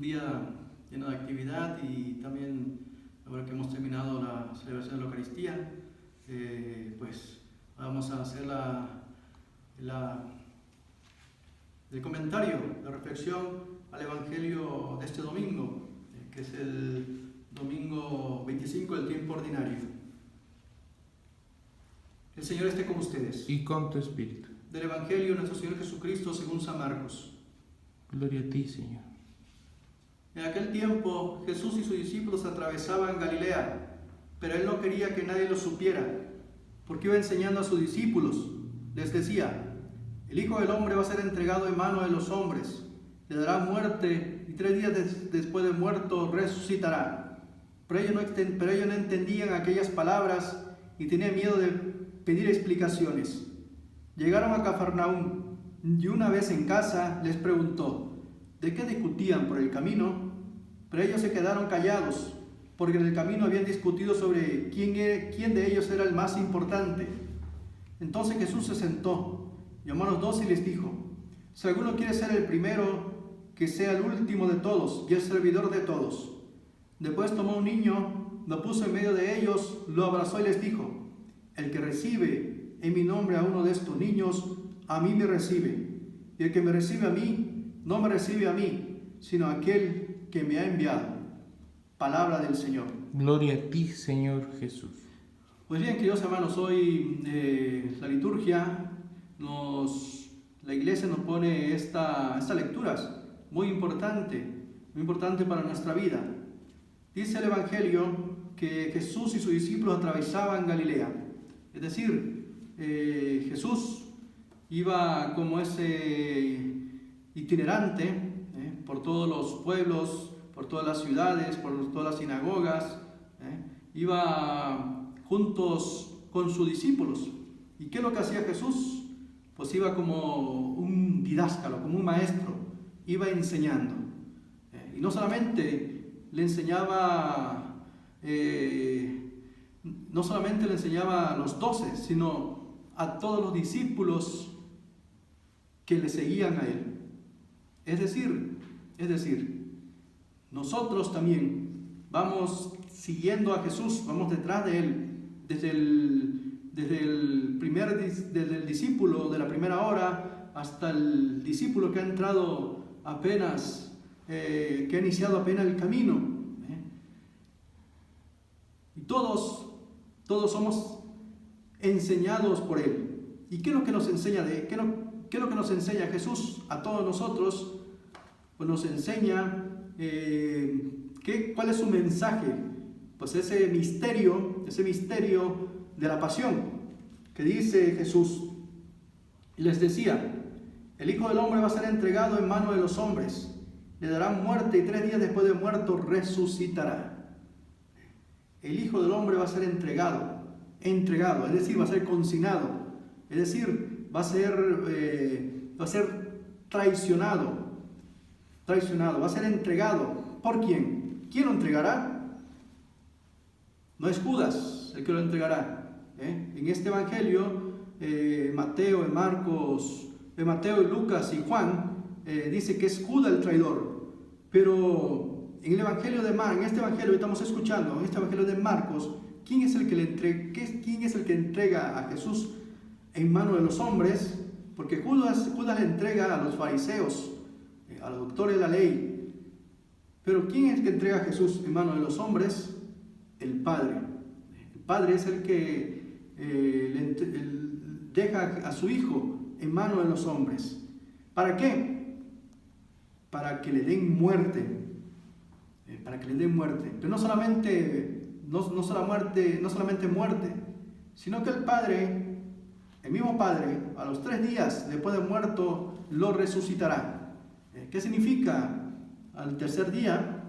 día lleno de actividad y también ahora que hemos terminado la celebración de la Eucaristía, pues vamos a hacer el comentario, la reflexión al Evangelio de este domingo, que es el domingo 25 del tiempo ordinario. El Señor esté con ustedes. Y con tu espíritu. Del Evangelio de nuestro Señor Jesucristo según San Marcos. Gloria a ti, Señor. En aquel tiempo Jesús y sus discípulos atravesaban Galilea, pero él no quería que nadie lo supiera, porque iba enseñando a sus discípulos. Les decía: el Hijo del Hombre va a ser entregado en manos de los hombres, le dará muerte y 3 días después de muerto resucitará. Pero ellos no entendían aquellas palabras y tenían miedo de pedir explicaciones. Llegaron a Cafarnaúm y una vez en casa les preguntó de qué discutían por el camino, pero ellos se quedaron callados, porque en el camino habían discutido sobre quién de ellos era el más importante. Entonces Jesús se sentó, llamó a los 12 y les dijo: si alguno quiere ser el primero, que sea el último de todos y el servidor de todos. Después tomó un niño, lo puso en medio de ellos, lo abrazó y les dijo: el que recibe en mi nombre a uno de estos niños, a mí me recibe. Y el que me recibe a mí, no me recibe a mí, sino a aquel que me ha enviado. Palabra del Señor. Gloria a ti, Señor Jesús. Pues bien, queridos hermanos, hoy la liturgia, la Iglesia nos pone estas lecturas muy importante para nuestra vida. Dice el Evangelio que Jesús y sus discípulos atravesaban Galilea. Es decir, Jesús iba como ese itinerante por todos los pueblos, por todas las ciudades, por todas las sinagogas. Iba juntos con sus discípulos. ¿Y qué es lo que hacía Jesús? Pues iba como un didáscalo, como un maestro. Iba enseñando. Y no solamente le enseñaba a los 12, sino a todos los discípulos que le seguían a él. Es decir, nosotros también vamos siguiendo a Jesús, vamos detrás de él, desde el discípulo de la primera hora hasta el discípulo que ha entrado apenas, que ha iniciado apenas el camino. Y todos somos enseñados por él. ¿Y qué es lo que nos enseña qué es lo que nos enseña Jesús a todos nosotros? Pues nos enseña cuál es su mensaje. Pues ese misterio de la pasión que dice Jesús. Y les decía: el Hijo del Hombre va a ser entregado en manos de los hombres, le darán muerte y 3 días después de muerto resucitará. El Hijo del Hombre va a ser entregado, es decir, va a ser consignado, es decir, va a ser traicionado, va a ser entregado. ¿Por quién? ¿Quién lo entregará? No es Judas el que lo entregará. En este Evangelio, Mateo y Lucas y Juan dice que es Judas el traidor, pero en el Evangelio de Marcos, en este Evangelio que estamos escuchando, en este Evangelio de Marcos, ¿quién es el que entrega a Jesús en manos de los hombres? Porque Judas le entrega a los fariseos, a los doctores de la ley. Pero ¿quién es el que entrega a Jesús en manos de los hombres? El Padre. El Padre es el que deja a su Hijo en manos de los hombres. ¿Para qué? Para que le den muerte. Pero no solamente muerte, sino que el mismo Padre, a los 3 días después de muerto, lo resucitará. ¿Qué significa al tercer día?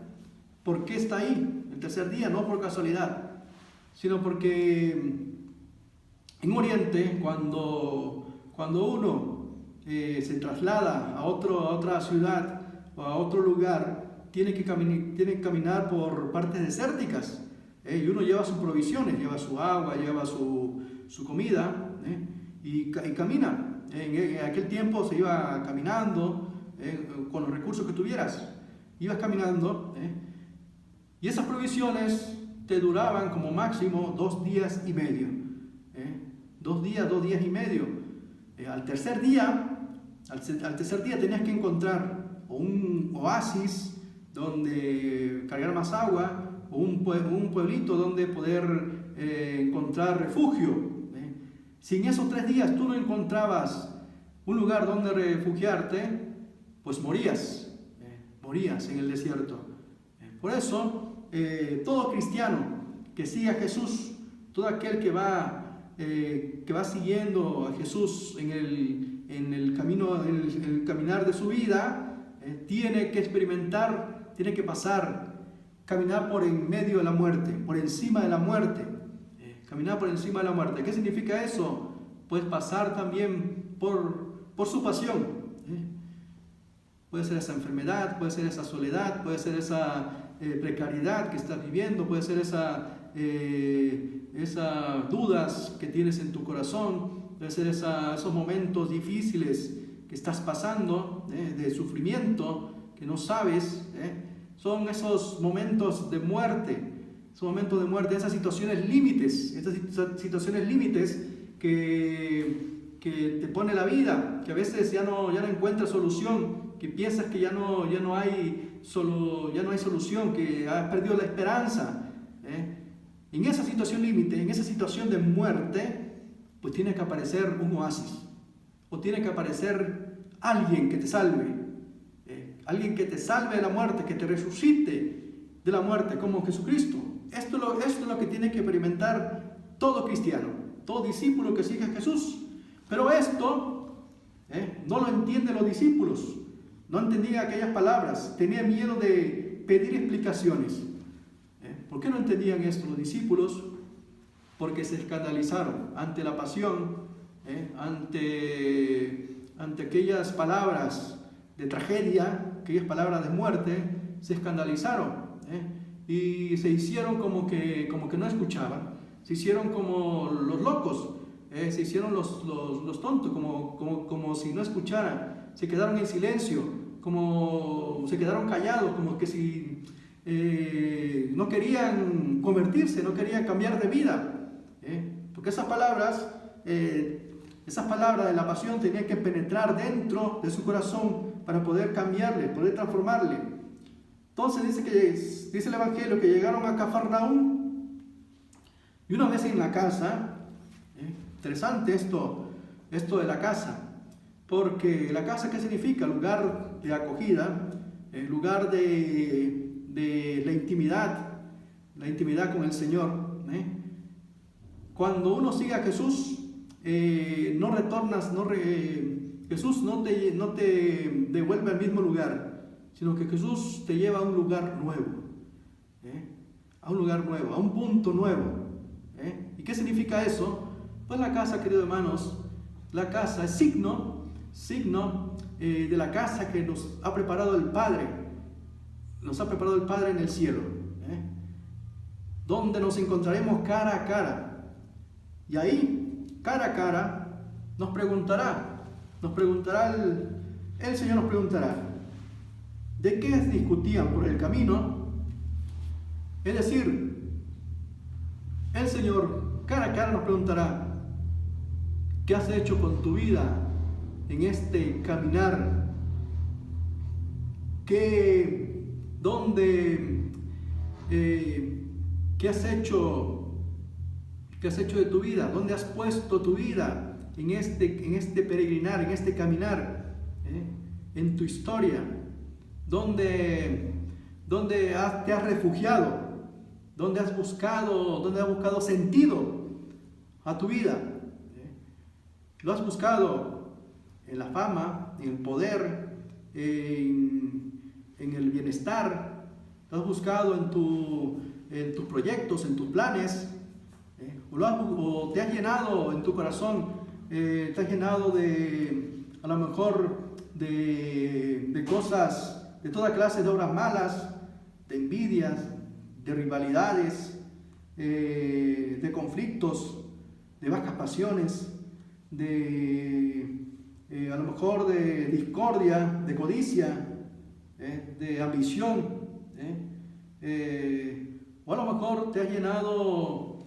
¿Por qué está ahí el tercer día? No por casualidad, sino porque en Oriente, cuando uno se traslada a otra ciudad o a otro lugar, tiene que caminar por partes desérticas, y uno lleva sus provisiones, lleva su agua, lleva su comida, y camina. En aquel tiempo se iba caminando con los recursos que tuvieras. ibas caminando, y esas provisiones te duraban como máximo 2 días y medio. 2 días y medio. Al tercer día tenías que encontrar un oasis donde cargar más agua, o un pueblito donde poder encontrar refugio. Si en esos 3 días tú no encontrabas un lugar donde refugiarte, pues morías en el desierto. Por eso, todo cristiano que sigue a Jesús, todo aquel que va siguiendo a Jesús en el camino, en el caminar de su vida, tiene que experimentar, tiene que caminar por en medio de la muerte, por encima de la muerte. Caminar por encima de la muerte. ¿Qué significa eso? Pues pasar también por su pasión. Puede ser esa enfermedad, puede ser esa soledad, puede ser esa precariedad que estás viviendo, puede ser esas dudas que tienes en tu corazón, puede ser esos momentos difíciles que estás pasando, de sufrimiento, que no sabes. Son esos momentos de muerte, esas situaciones límites, que te pone la vida, que a veces ya no encuentras solución, que piensas que ya no hay solución, que has perdido la esperanza. En esa situación límite, en esa situación de muerte, pues tiene que aparecer un oasis, o tiene que aparecer alguien que te salve. Alguien que te salve de la muerte, que te resucite de la muerte, como Jesucristo. Esto es lo que tiene que experimentar todo cristiano, todo discípulo que sigue a Jesús. Pero esto no lo entienden los discípulos, no entendían aquellas palabras, tenían miedo de pedir explicaciones. ¿Por qué no entendían esto los discípulos? Porque se escandalizaron ante la pasión, ante aquellas palabras de tragedia, aquellas palabras de muerte, se escandalizaron, y se hicieron como que no escuchaban, se hicieron como los locos, se hicieron los tontos, como si no escucharan, se quedaron en silencio, como se quedaron callados, como que si no querían convertirse, no querían cambiar de vida, porque esas palabras de la pasión tenían que penetrar dentro de su corazón para poder cambiarle, poder transformarle. Entonces dice el Evangelio que llegaron a Cafarnaúm, y una vez en la casa, interesante esto de la casa, porque la casa, ¿qué significa? Lugar de acogida, lugar de la intimidad con el Señor. Cuando uno sigue a Jesús, Jesús no te devuelve al mismo lugar, sino que Jesús te lleva a un lugar nuevo, a un punto nuevo. ¿Y qué significa eso? Pues la casa, queridos hermanos, la casa es signo de la casa que nos ha preparado el Padre, en el cielo, donde nos encontraremos cara a cara. Y ahí, cara a cara, nos preguntará el Señor nos preguntará, ¿de qué discutían por el camino? Es decir, el Señor cara a cara nos preguntará, ¿qué has hecho con tu vida en este caminar? ¿Qué has hecho de tu vida? ¿Dónde has puesto tu vida en este peregrinar, en este caminar, en tu historia? ¿Dónde te has refugiado? ¿Dónde has buscado sentido a tu vida? ¿Lo has buscado en la fama, en el poder, en el bienestar? ¿Lo has buscado en tus proyectos, en tus planes? ¿O te has llenado en tu corazón? ¿Te has llenado a lo mejor de cosas, de toda clase de obras malas, de envidias, de rivalidades, de conflictos, de bajas pasiones, a lo mejor de discordia, de codicia? de ambición, o a lo mejor te has llenado,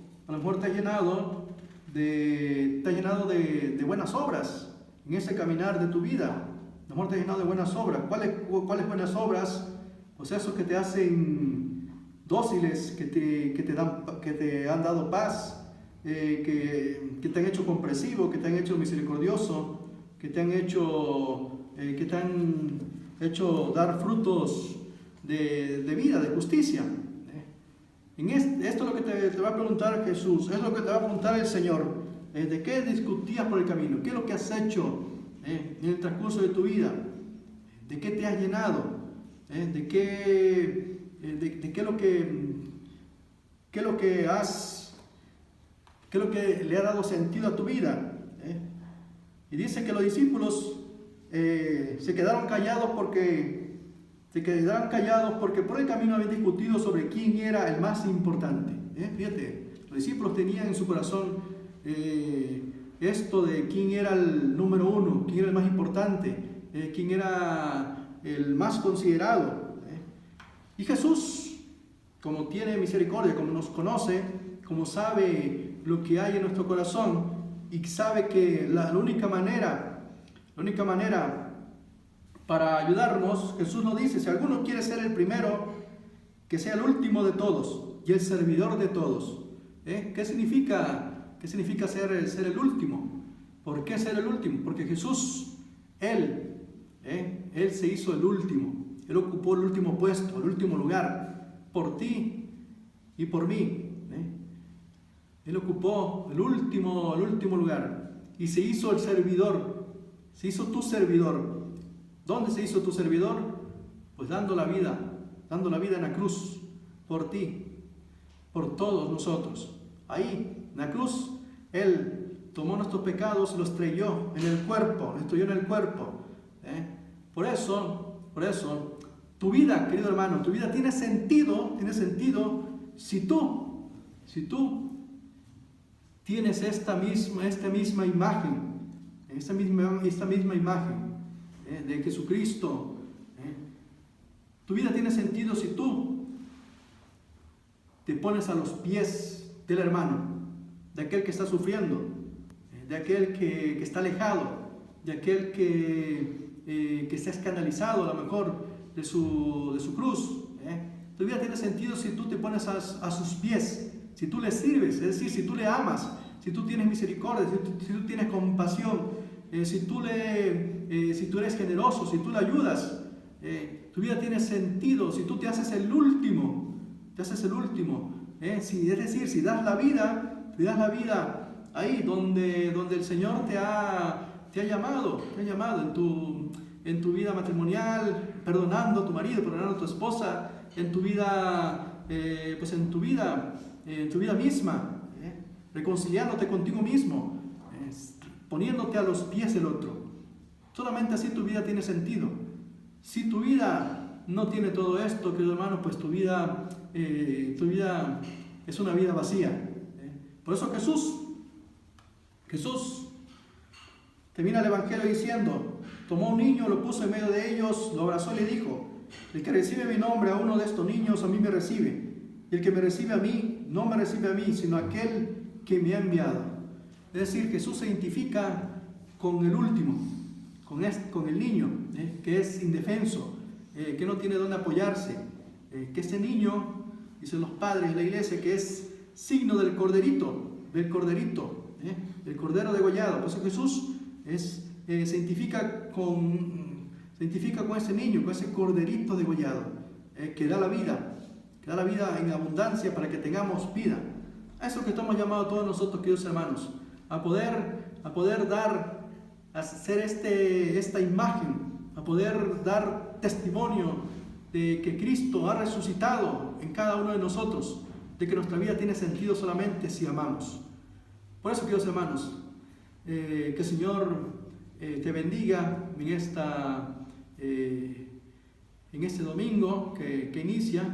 de buenas obras en ese caminar de tu vida. A lo mejor te has llenado de buenas obras. ¿Cuáles buenas obras? Pues esos que te hacen dóciles, que te han dado paz, que te han hecho comprensivo, que te han hecho misericordioso, que te han hecho dar frutos de vida, de justicia. Esto es lo que te va a preguntar Jesús, es lo que te va a preguntar el Señor. ¿De qué discutías por el camino? ¿Qué es lo que has hecho en el transcurso de tu vida? ¿De qué te has llenado? ¿De qué es lo que le ha dado sentido a tu vida? Y dice que los discípulos se quedaron callados porque por el camino habían discutido sobre quién era el más importante. Fíjate, los discípulos tenían en su corazón esto de quién era el número uno, quién era el más importante, quién era el más considerado. Y Jesús, como tiene misericordia, como nos conoce, como sabe lo que hay en nuestro corazón y sabe que la única manera para ayudarnos, Jesús nos dice, si alguno quiere ser el primero, que sea el último de todos y el servidor de todos. ¿Qué significa ser el último? ¿Por qué ser el último? Porque Jesús, Él se hizo el último. Él ocupó el último puesto, el último lugar, por ti y por mí. Él ocupó el último lugar y se hizo el servidor, se hizo tu servidor. ¿Dónde se hizo tu servidor? Pues dando la vida en la cruz, por ti, por todos nosotros. Ahí, en la cruz, Él tomó nuestros pecados y los trayó en el cuerpo, Por eso, tu vida, querido hermano, tu vida tiene sentido si tú tienes esta misma imagen, esta misma imagen de Jesucristo. Tu vida tiene sentido si tú te pones a los pies del hermano, de aquel que está sufriendo, de aquel que está alejado, de aquel que está escandalizado a lo mejor de su cruz. Tu vida tiene sentido si tú te pones a sus pies, si tú le sirves, es decir, si tú le amas, si tú tienes misericordia, si tú tienes compasión, si tú eres generoso, si tú le ayudas. Tu vida tiene sentido si tú te haces el último. Si das la vida ahí donde el Señor te ha llamado en tu vida matrimonial, perdonando a tu marido, perdonando a tu esposa, en tu vida misma, reconciliándote contigo mismo, poniéndote a los pies del otro. Solamente así tu vida tiene sentido. Si tu vida no tiene todo esto, querido hermano, pues tu vida es una vida vacía. Por eso Jesús termina el Evangelio diciendo, tomó un niño, lo puso en medio de ellos, lo abrazó y le dijo, el que recibe mi nombre a uno de estos niños, a mí me recibe. Y el que me recibe a mí, no me recibe a mí, sino a aquel que me ha enviado. Es decir, Jesús se identifica con el último, con el niño, que es indefenso, que no tiene dónde apoyarse, que ese niño, dicen los padres de la iglesia, que es signo del corderito, el cordero degollado. Por eso Jesús se identifica con ese niño, con ese corderito degollado, que da la vida en abundancia para que tengamos vida. A eso que estamos llamados todos nosotros, queridos hermanos, a poder dar, a hacer esta imagen, a poder dar testimonio de que Cristo ha resucitado en cada uno de nosotros, de que nuestra vida tiene sentido solamente si amamos. Por eso, queridos hermanos, que el Señor te bendiga en este domingo que inicia,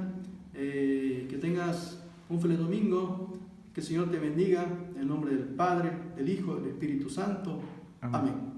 que tengas un feliz domingo, que el Señor te bendiga en el nombre del Padre, del Hijo y del Espíritu Santo. Amén.